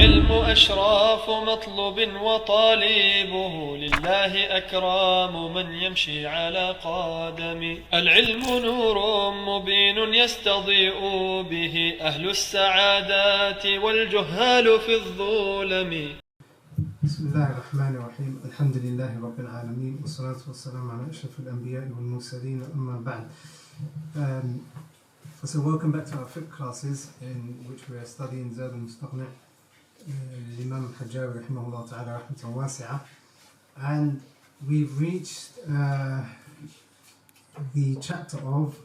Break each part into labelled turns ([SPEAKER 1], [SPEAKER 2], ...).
[SPEAKER 1] العلم أشراف مطلوب وطالبه لله أكرام من يمشي على قدم. العلم نور مبين يستضيء به أهل السعادات والجهال في الظلم.
[SPEAKER 2] بسم الله الرحمن الرحيم. الحمد لله رب العالمين والصلاة والسلام على أشرف الأنبياء والمرسلين أما بعد. So welcome back to our fiqh classes in which we are studying Zaad and Mustaqni, Imam Hajjawi rahimahullah ta'ala rahmatan wasi'ah, and we've reached the chapter of,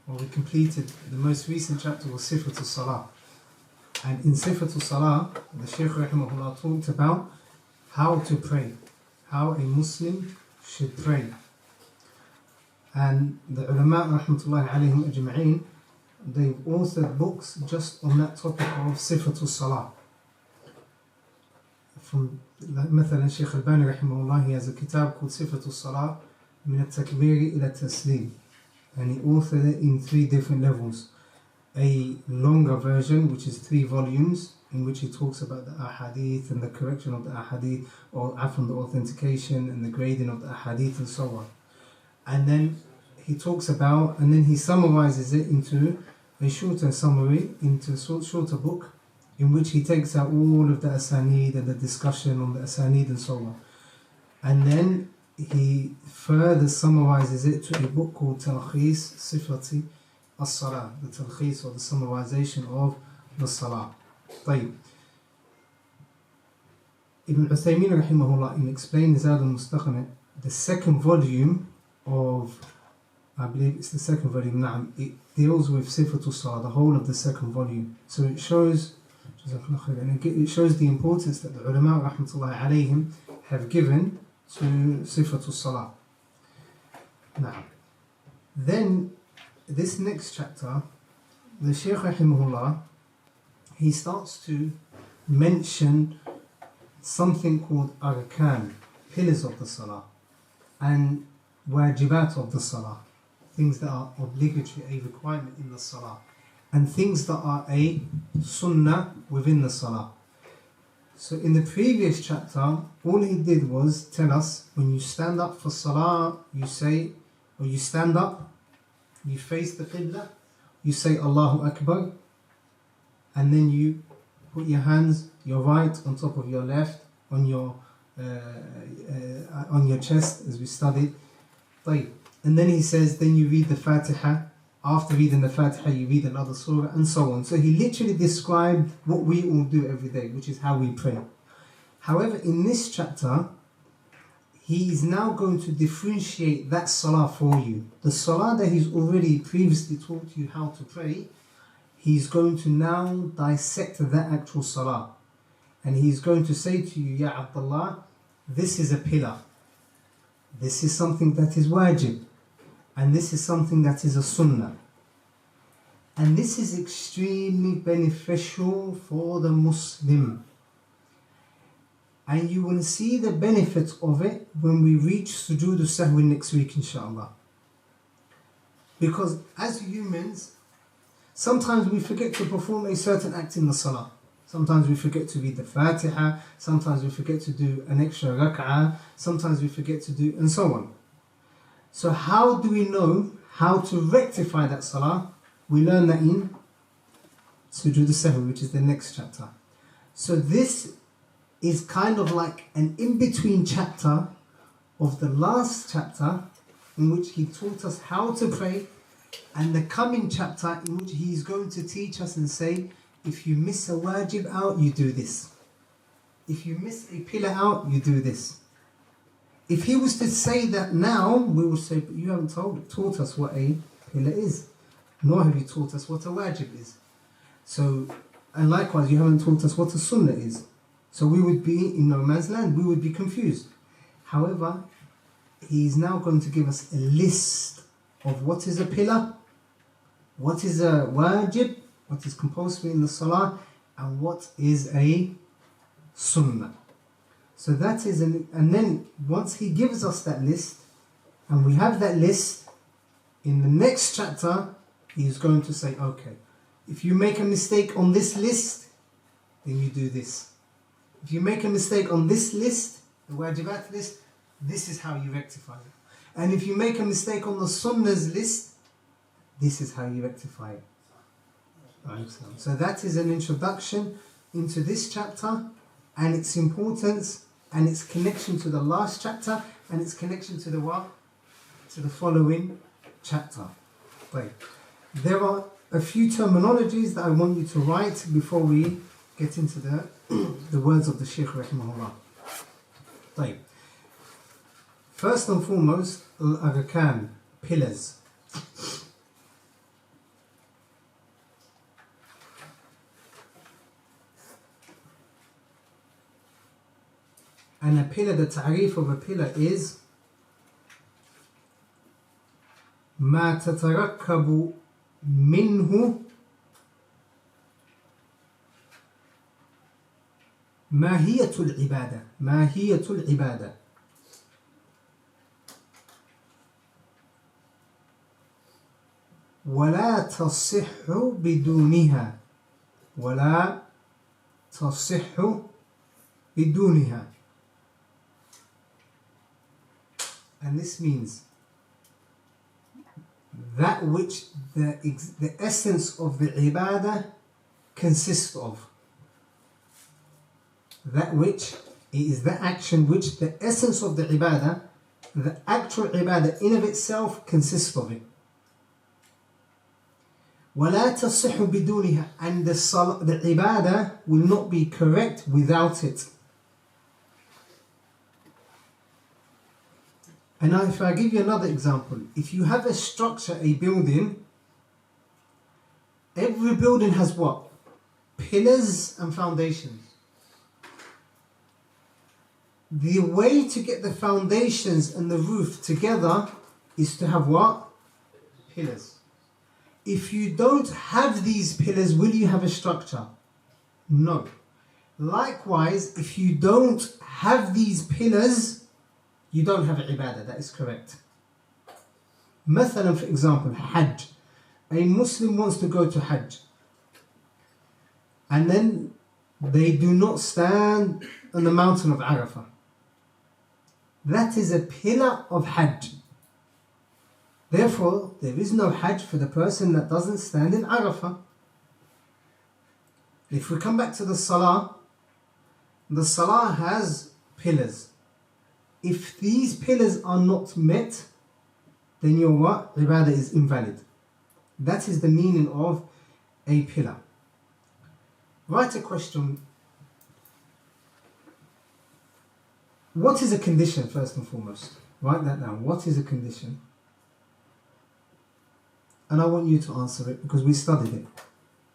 [SPEAKER 2] or we completed the most recent chapter was Sifatul Salah. And in Sifatul Salah, the Shaykh rahimahullah talked about how to pray, how a Muslim should pray. And the ulama rahmatullahi alayhim ajma'een, they've authored books just on that topic of Sifatul Salah. From مثلا Shaykh al-Bani rahimahullah, he has a kitab called Sifatul Salah min al-takbiri ila taslim, and he authored it in 3 different levels. A longer version, which is 3 volumes, in which he talks about the ahadith and the correction of the ahadith, or from the authentication and the grading of the ahadith and so on. And then he talks about, and then he summarizes it into a shorter summary, into a shorter book, in which he takes out all of the asanid and the discussion on the asanid and so on. And then he further summarizes it to a book called Talkhis Sifati as-Salah, the talkhis or the summarization of the Salah. طيب. Ibn Uthaymin rahimahullah, in explaining Zaad al-Mustaqni, the second volume of, I believe it's the second volume, it deals with Sifatul Salah, the whole of the second volume. So it shows the importance that the ulama rahmatullahi alayhim have given to Sifatul Salah. Now, then this next chapter, the Shaykh rahimahullah, he starts to mention something called arkan, pillars of the salah, and Waajibaat of the salah, things that are obligatory, a requirement in the salah, and things that are a sunnah within the salah. So in the previous chapter, all he did was tell us, when you stand up for salah, you say, or you stand up, you face the qibla, you say Allahu Akbar, and then you put your hands, your right on top of your left, on your chest, as we studied. And then he says, then you read the Fatiha. After reading the Fatiha, you read another surah, and so on. So he literally described what we all do every day, which is how we pray. However, in this chapter, he is now going to differentiate that salah for you. The salah that he's already previously taught you how to pray, he's going to now dissect that actual salah. And he's going to say to you, Ya Abdillah, this is a pillar. This is something that is wajib. And this is something that is a sunnah. And this is extremely beneficial for the Muslim. And you will see the benefits of it when we reach sujood al-sahwi next week, inshallah. Because as humans, sometimes we forget to perform a certain act in the salah. Sometimes we forget to read the Fatiha. Sometimes we forget to do an extra rak'ah. Sometimes we forget to do, and so on. So how do we know how to rectify that salah? We learn that in sujood al-sahwi, which is the next chapter. So this is kind of like an in-between chapter of the last chapter, in which he taught us how to pray, and the coming chapter in which he is going to teach us and say, if you miss a wajib out, you do this. If you miss a pillar out, you do this. If he was to say that now, we would say, but you haven't taught us what a pillar is, nor have you taught us what a wajib is. So, and likewise, you haven't taught us what a sunnah is. So we would be in no man's land, we would be confused. However, he is now going to give us a list of what is a pillar, what is a wajib, what is compulsory in the salah, and what is a sunnah. So that is, and then once he gives us that list, and we have that list, in the next chapter, he is going to say, okay, if you make a mistake on this list, then you do this. If you make a mistake on this list, the wajibat list, this is how you rectify it. And if you make a mistake on the sunnahs list, this is how you rectify it. So that is an introduction into this chapter and its importance and its connection to the last chapter and its connection to the what? To the following chapter. Right. There are a few terminologies that I want you to write before we get into the words of the Shaykh rahimahullah. Right. First and foremost, al-arkan, pillars. And a pillar, the ta'rif of a pillar is ما تتركب منه ماهية العبادة. ماهية العبادة. ولا تصح بدونها. ولا تصح بدونها. And this means that which the essence of the ibadah consists of. That which is the action which the essence of the ibadah, the actual ibadah in of itself consists of it. وَلَا تَصِحُ بِدُونِهَا. And the ibadah will not be correct without it. And now if I give you another example, if you have a structure, a building, every building has what? Pillars and foundations. The way to get the foundations and the roof together is to have what? Pillars. If you don't have these pillars, will you have a structure? No. Likewise, if you don't have these pillars, you don't have ibadah. That is correct. مثلا, for example, Hajj. A Muslim wants to go to Hajj. And then they do not stand on the mountain of Arafah. That is a pillar of Hajj. Therefore, there is no Hajj for the person that doesn't stand in Arafah. If we come back to the Salah has pillars. If these pillars are not met, then your what? Ibadah is invalid. That is the meaning of a pillar. Write a question. What is a condition, first and foremost? Write that down. What is a condition? And I want you to answer it because we studied it.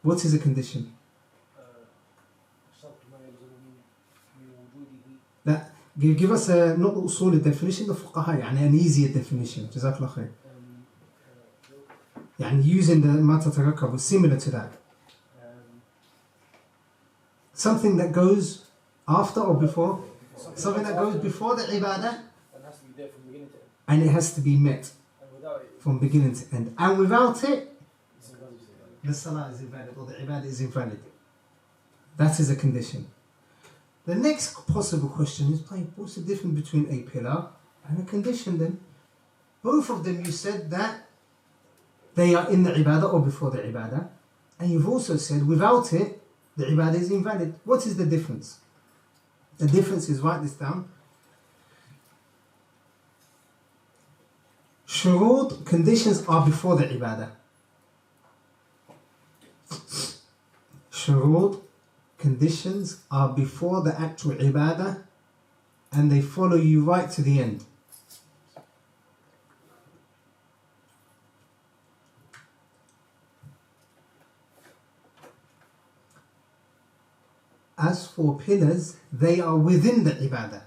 [SPEAKER 2] What is a condition? That give us a not usul definition, the fuqaha, يعني an easier definition. جزاك الله خير. يعني using the ما تتركب, similar to that. Something that goes after or before. Something that goes before the ibadah. And it has to be met from beginning to end. And without it, the salah is invalid or the ibadah is invalid. That is a condition. The next possible question is, what's the difference between a pillar and a condition then? Both of them you said that they are in the ibadah or before the ibadah. And you've also said without it, the ibadah is invalid. What is the difference? The difference is, write this down. Shurut, conditions are before the ibadah. Shurut, conditions are before the actual ibadah and they follow you right to the end. As for pillars, they are within the ibadah.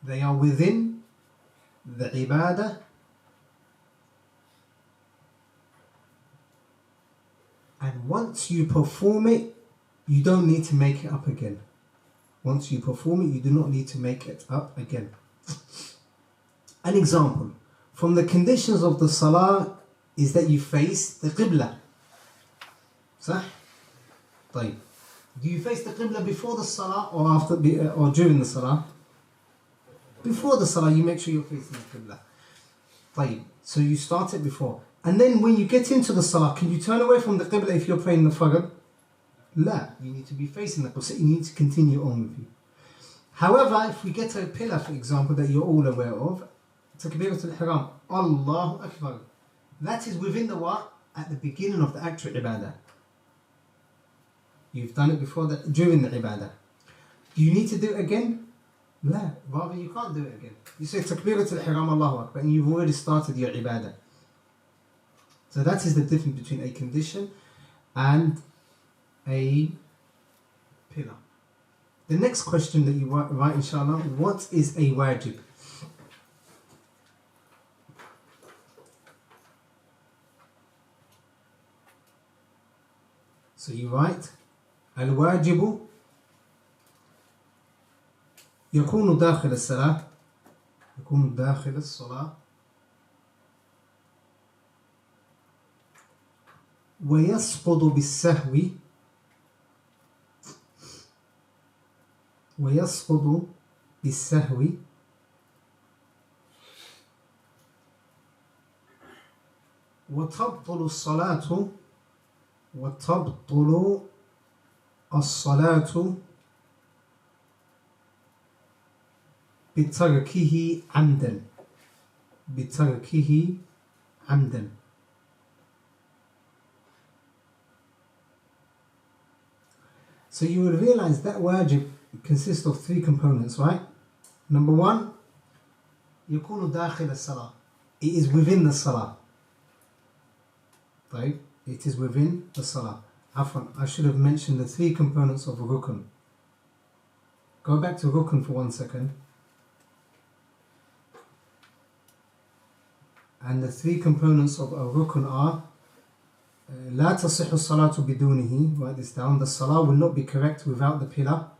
[SPEAKER 2] They are within the ibadah and once you perform it, you don't need to make it up again. Once you perform it, you do not need to make it up again. An example from the conditions of the salah is that you face the qibla. صح? طيب. Do you face the Qibla before the Salah or after or during the Salah? Before the Salah, you make sure you're facing the Qibla. طيب. So you start it before. And then when you get into the Salah, can you turn away from the Qibla if you're praying the Fajr? La. You need to be facing the Qibla. So you need to continue on with you. However, if we get a pillar, for example, that you're all aware of, Takbirat al-Ihram, Allahu Akbar. That is within the what? At the beginning of the actual ibadah. You've done it before that, during the ibadah. Do you need to do it again? La, rather you can't do it again. You say Takbirat al-Ihram, Allahu Akbar, and you've already started your ibadah. So that is the difference between a condition and a pillar. The next question that you write, inshallah, what is a wajib? So you write الواجب يكون داخل الصلاة يكون داخل الصلاة ويسقط بالسهو وتبطل الصلاة بتركه عمدا. So you will realize that wajib consists of three components, right? Number one, يكون داخل الصلاة. It is within the salah. Right? It is within the salah. Afwan, I should have mentioned the three components of a rukn. Go back to rukn for 1 second. And the three components of a rukn are لا تصح الصلاة بدونه. Write this down. The salah will not be correct without the pillar.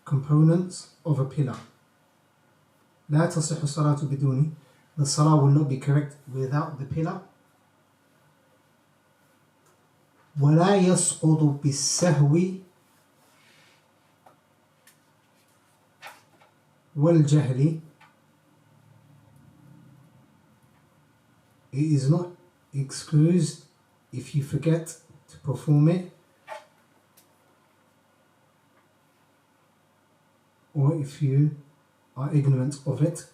[SPEAKER 2] Components of a pillar. لا تصح الصلاة بدونه. The salah will not be correct without the pillar. ولا يسقط بالسهو والجهل. It is not excused if you forget to perform it or if you are ignorant of it.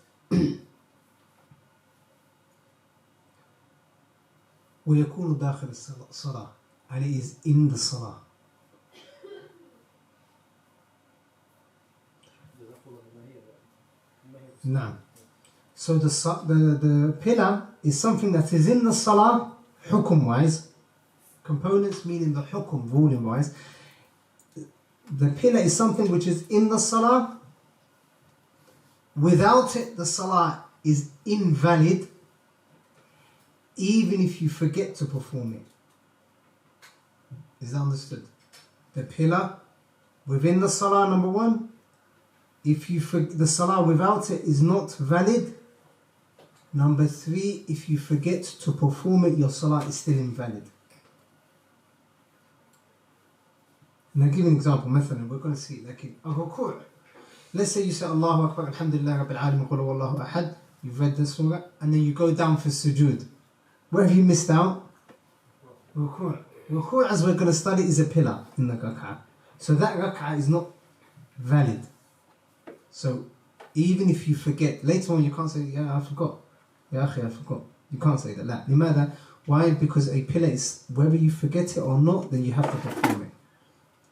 [SPEAKER 2] ويكون داخل الصلاة, and it is in the salah. Now, so the pillar is something that is in the salah, hukum wise. Components meaning the hukum, ruling wise. The pillar is something which is in the salah. Without it, the salah is invalid, even if you forget to perform it. Is that understood? The pillar within the salah, number one. If the salah without it is not valid. Number three, if you forget to perform it, your salah is still invalid. Now, give an example. مثلا, we're going to see like a ruku'. Let's say you say Allahu Akbar, Alhamdulillah, Rabbil Alamin, Qul Huwallahu Ahad. You've read the surah, and then you go down for sujood. Where have you missed out? Ruku'. Ruku', as we're going to study, is a pillar in the rak'ah. So that rak'ah is not valid. So even if you forget, later on you can't say, yeah, I forgot. Ya akhi, I forgot. You can't say that. La. Limada? Why? Because a pillar is, whether you forget it or not, then you have to perform it.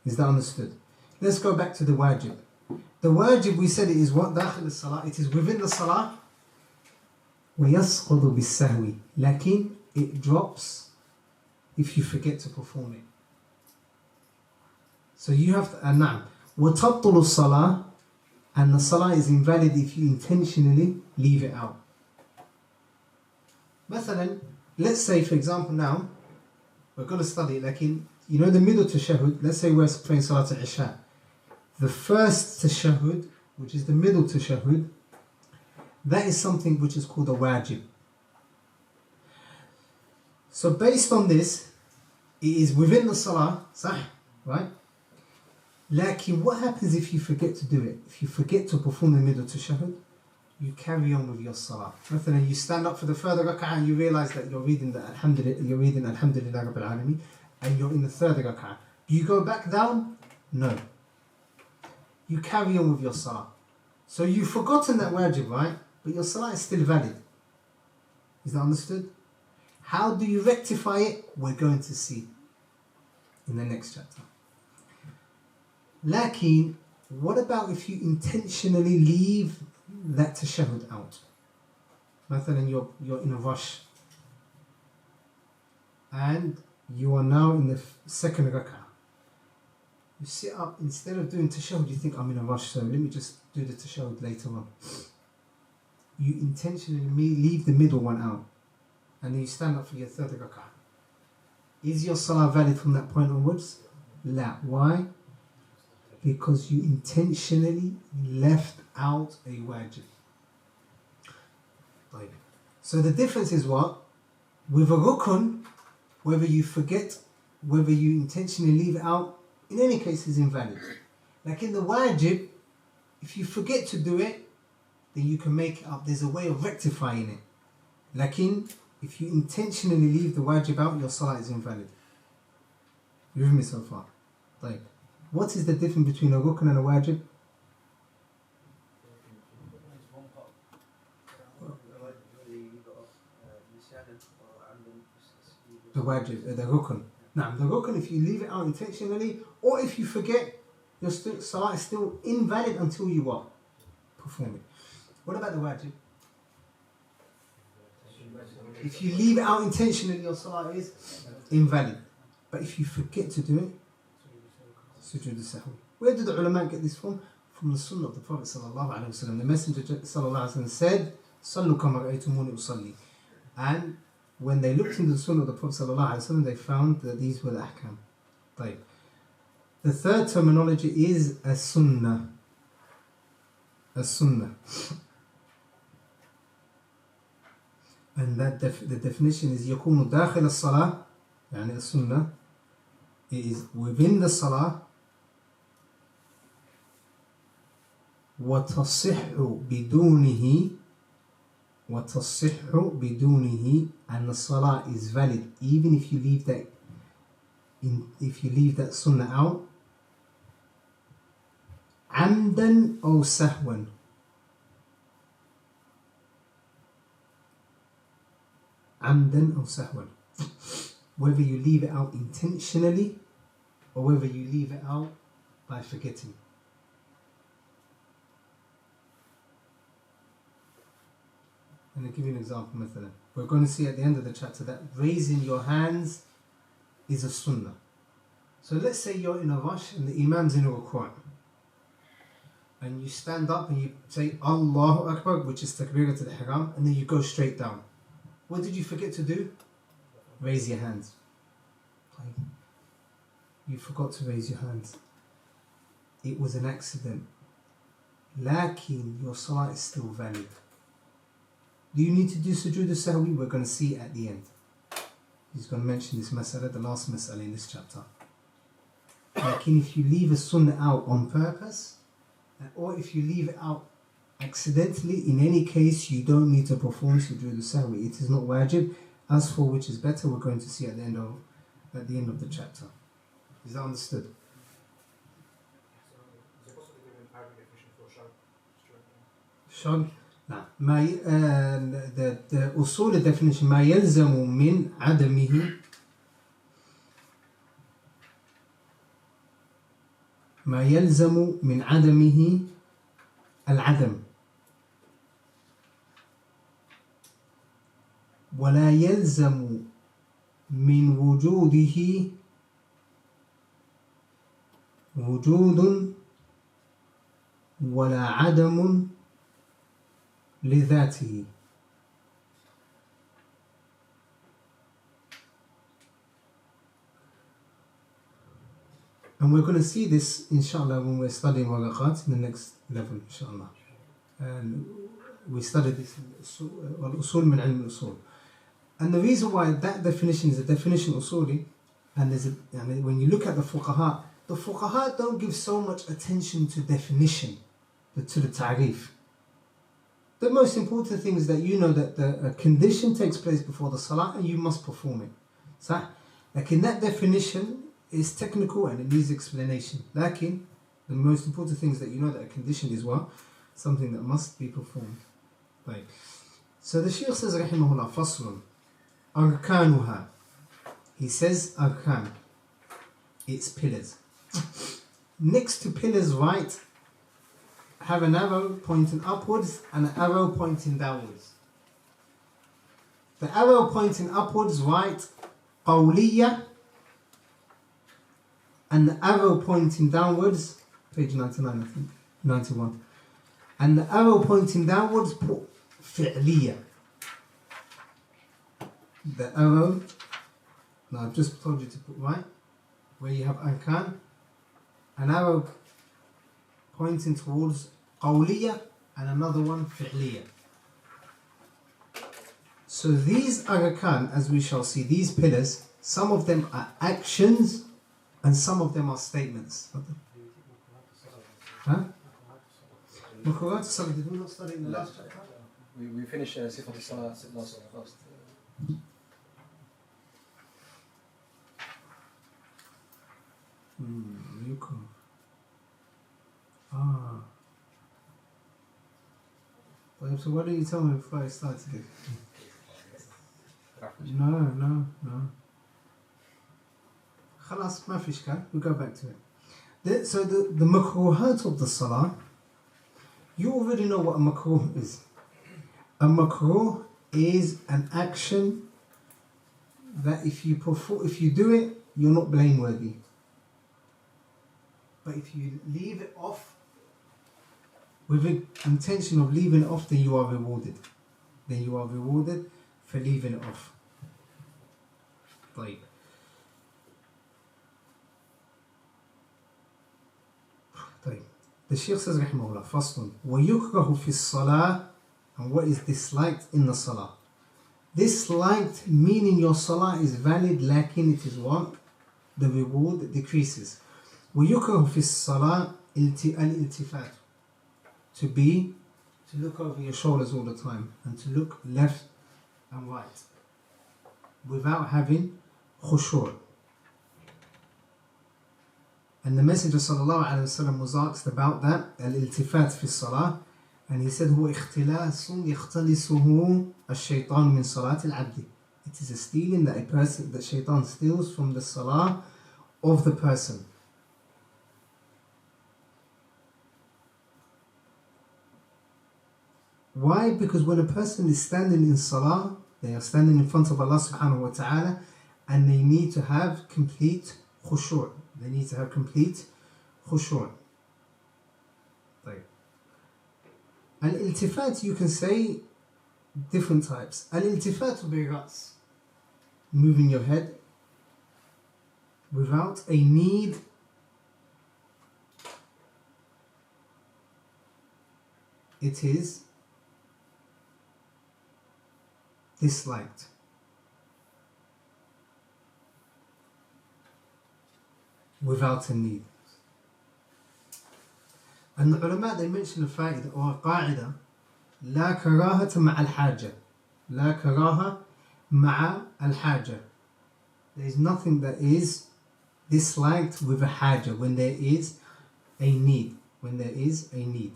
[SPEAKER 2] Is that understood? Let's go back to the wajib. The wajib, we said it is what? Dakhil as-salah. It is within the salah. وَيَسْقُضُ بِالسَّهْوِ. Lakin, it drops if you forget to perform it. So you have to, na'am. وَتَبْطُلُ الصَّلَاةِ. And the salah is invalid if you intentionally leave it out. مثلا, let's say for example now, we're going to study like in, you know the middle tashahhud, let's say we're praying Salat al-Isha. The first tashahhud, which is the middle tashahhud, that is something which is called a wajib. So based on this, it is within the salah, صح? Right? Lakin what happens if you forget to do it? If you forget to perform the middle tashahhud, you carry on with your salah. مثلا, you stand up for the third rak'ah and you realize that you're reading Alhamdulillah Rabbil Alameen, and you're in the third rak'ah. Do you go back down? No. You carry on with your salah. So you've forgotten that wajib, right? But your salah is still valid. Is that understood? How do you rectify it? We're going to see in the next chapter. Lakin, what about if you intentionally leave that tashahhud out? Mathalan, you're in a rush and you are now in the second rak'ah. You sit up, instead of doing tashahhud, you think, I'm in a rush, so let me just do the tashahhud later on. You intentionally leave the middle one out and then you stand up for your third rak'ah. Is your salah valid from that point onwards? La. Why? Because you intentionally left out a wajib. So the difference is what? With a rukun, whether you forget, whether you intentionally leave it out, in any case is invalid. Like in the wajib, if you forget to do it, then you can make it up. There's a way of rectifying it. Like if you intentionally leave the wajib out, your salah is invalid. You with me so far? Like, what is the difference between a rukn and a wajib? The wajib, the rukn. Now, the rukn, if you leave it out intentionally, or if you forget, your salah is still invalid until you what? Perform it. What about the wajib? If you leave it out intentionally, your salah is invalid. But if you forget to do it, sujood al-sahwi. Where did the ulama get this from? From the Sunnah of the Prophet sallallahu alaihi wasallam. The Messenger sallallahu alaihi wasallam said, "Sallu kama ra'aytumuni usalli." And when they looked into the Sunnah of the Prophet sallallahu alaihi wasallam, they found that these were the ahkam. طيب. The third terminology is as-sunnah. As-sunnah. And that the definition is يكون داخل الصلاة, يعني as-sunnah, it is within the salah, وتصح بدونه, and the salah is valid even if you leave that sunnah out, عمدا أو سهوا. عمدا أو سهوا. Whether you leave it out intentionally or whether you leave it out by forgetting. And I'll give you an example. مثلا, we're going to see at the end of the chapter that raising your hands is a sunnah. So let's say you're in a rush and the imam's in a ruku', and you stand up and you say Allahu Akbar, which is takbiratul ihram, and then you go straight down. What did you forget to do? Raise your hands. You forgot to raise your hands. It was an accident. Lakin your salah is still valid. Do you need to do sujood al-sahwi? We're going to see at the end. He's going to mention this mas'ala, the last mas'ala in this chapter. Lakin if you leave a sunnah out on purpose, or if you leave it out accidentally, in any case you don't need to perform sujood al-sahwi. It is not wajib. As for which is better, we're going to see at the end of the chapter. Is that understood?
[SPEAKER 3] Is it possible to give an Arabic definition for
[SPEAKER 2] shag? نعم. The أصول definition ما يلزم من عدمه ما يلزم من عدمه العدم ولا يلزم من وجوده وجود ولا عدم لذاته. And we're going to see this inshallah when we're studying waraqat in the next level inshallah. And we studied this al-usul min ilm al-usul. And the reason why that definition is a definition usuli, and when you look at the fuqaha don't give so much attention to definition, but to the ta'rif. The most important thing is that you know that a condition takes place before the salah and you must perform it. So, like in that definition is technical and it needs explanation. Lakin, the most important thing is that you know that a condition is what? Something that must be performed. Right. So the Shaykh says, rahimahullah, faslun, arkanuha. He says arkan. It's pillars. Next to pillars, right, have an arrow pointing upwards and an arrow pointing downwards. The arrow pointing upwards, right, qawliya, and the arrow pointing downwards, page 99 I think, 91, and the arrow pointing downwards, put fi'liya. The arrow, now I've just told you to put right, where you have arkan, an arrow pointing towards qawliya and another one fi'liya. So these arkan, as we shall see, these pillars, some of them are actions and some of them are statements. Huh? Makruh Salah, did we not study in the last chapter?
[SPEAKER 4] We finished Sifat Salah last.
[SPEAKER 2] Well, so why don't you tell me before I started it? No. Khalas, ma fi ishkal. We'll go back to it. So the makruhat of the salah, you already know what a makruh is. A makruh is an action that if you do it, you're not blameworthy. But if you leave it off with the intention of leaving it off, then you are rewarded. Then you are rewarded for leaving it off. طيب. The Shaykh says, rahimahullah, faslun, وَيُكْرَهُ فِي الصَّلَاةِ, and what is disliked in the salah. Disliked meaning your salah is valid, lakin it is what? The reward decreases. وَيُكْرَهُ فِي الصَّلَاةِ الْإِلْتِفَاتُ, to look over your shoulders all the time and to look left and right without having khushu'. And the Messenger sallallahu alaihi wasallam was asked about that, al-iltifat fi salah, and he said, هو اختلاس يختلسه الشيطان من صلاة العبد. It is a stealing that shaitan steals from the salah of the person. Why? Because when a person is standing in salah, they are standing in front of Allah subhanahu wa ta'ala, and they need to have complete khushu'. They need to have complete khushu'. Al-iltifat, you can say different types. Al-iltifat bi-ra's, moving your head without a need. It is disliked. Without a need. And the ulama, they mention a fa'idah or a qa'ida, لا كراهة مع الحاجة. لا كراهة مع الحاجة. There is nothing that is disliked with a haja, when there is a need. When there is a need.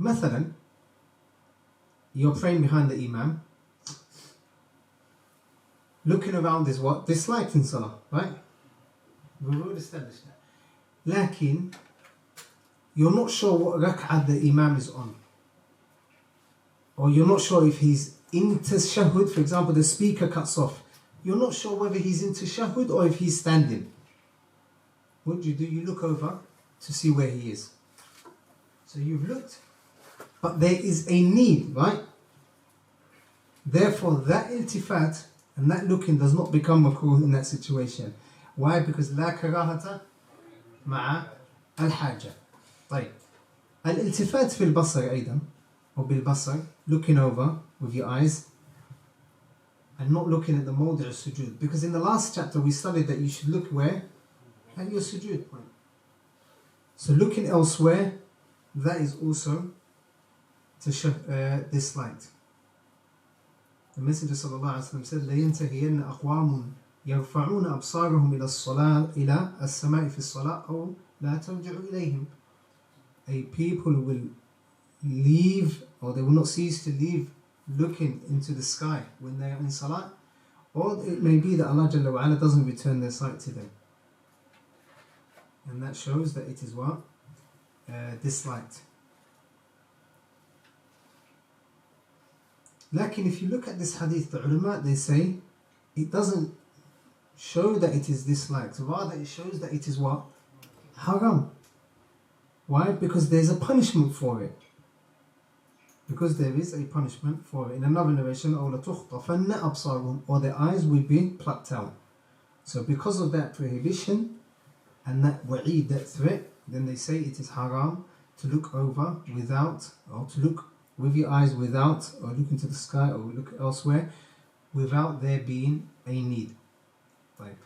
[SPEAKER 2] مثلا, you're praying behind the imam. Looking around is what? Disliked in salah, right? We've already established that. Lakin, you're not sure what rak'ah the imam is on. Or you're not sure if he's in tashahhud, for example, the speaker cuts off. You're not sure whether he's in tashahhud or if he's standing. What do? You look over to see where he is. So you've looked, but there is a need, right? Therefore, that iltifat and that looking does not become makruh in that situation. Why? Because لا كراهة مع الحاجة. طيب. الالتفات في البصر أيضا. or بالبصر, looking over with your eyes, and not looking at the mawdi' al-sujood. Because in the last chapter we studied that you should look where? At your sujood point. So looking elsewhere, that is also disliked. The Messenger sallallahu alaihi wasallam said, لَيَنْتَهِيَنَّ أَقْوَامٌ يَرْفَعُونَ أَبْصَارَهُمْ إِلَى الصَّلَاةِ إِلَى السَّمَاءِ فِي الصَّلَاةِ أَوْ لَا تَرْجِعُ إِلَيْهِمْ. A people will leave, or they will not cease to leave, looking into the sky when they are in salah, or it may be that Allah Jalla wa Ala doesn't return their sight to them. And that shows that it is what? Disliked. Lakin if you look at this hadith, the ulama, they say it doesn't show that it is disliked, rather it shows that it is what? Haram. Why? Because there's a punishment for it. Because there is a punishment for it. In another narration, أَوْ لَتُخْطَفَنَّ أَبْصَارُهُمْ, or their eyes will be plucked out. So because of that prohibition and that wa'id, that threat, then they say it is haram to look over without, or to look with your eyes without, or look into the sky, or look elsewhere without there being a need. طيب.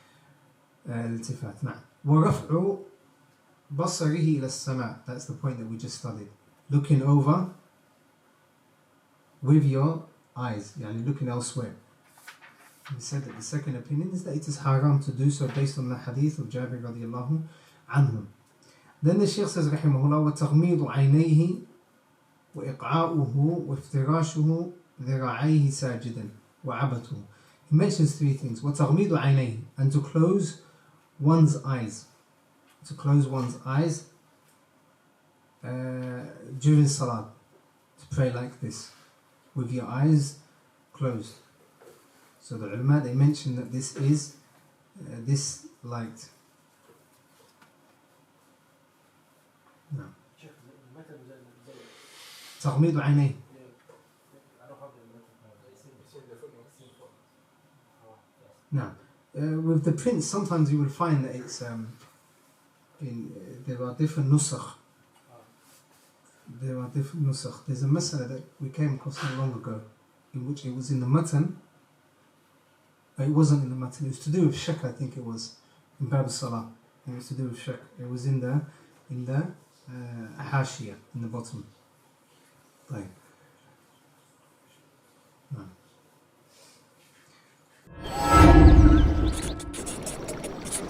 [SPEAKER 2] الالتفات. نعم. وَرَفْعُ بَصَرِهِ إِلَى السَّمَاءِ. That's the point that we just studied. Looking over with your eyes, yani looking elsewhere. We said that the second opinion is that it is haram to do so based on the hadith of Jabir radiallahu anhu. Then the Shaykh says rahimahullah, وَتَغْمِيضُ عَيْنَيْهِ وَإِقْعَاؤُهُ وَإِفْتِرَاشُهُ ذِرَعَيْهِ سَاجِدًا وَعَبَتُهُ. He mentions three things. وَتَغْمِيضُ عَيْنَيْهِ, and to close one's eyes. To close one's eyes during salah. To pray like this, with your eyes closed. So the ulama, they mention that this is disliked. No. تغميض عينيه. Now, with the print, sometimes you will find that it's there are different nusakh. There are different nusakh. There's a masala that we came across not long ago, in which it was in the matan. It wasn't in the matan. It was to do with shak. I think it was in Bab Salah. It was to do with shak. It was in the hashiyah, in the bottom. طيب. نعم.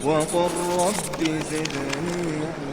[SPEAKER 5] وقل رب زدني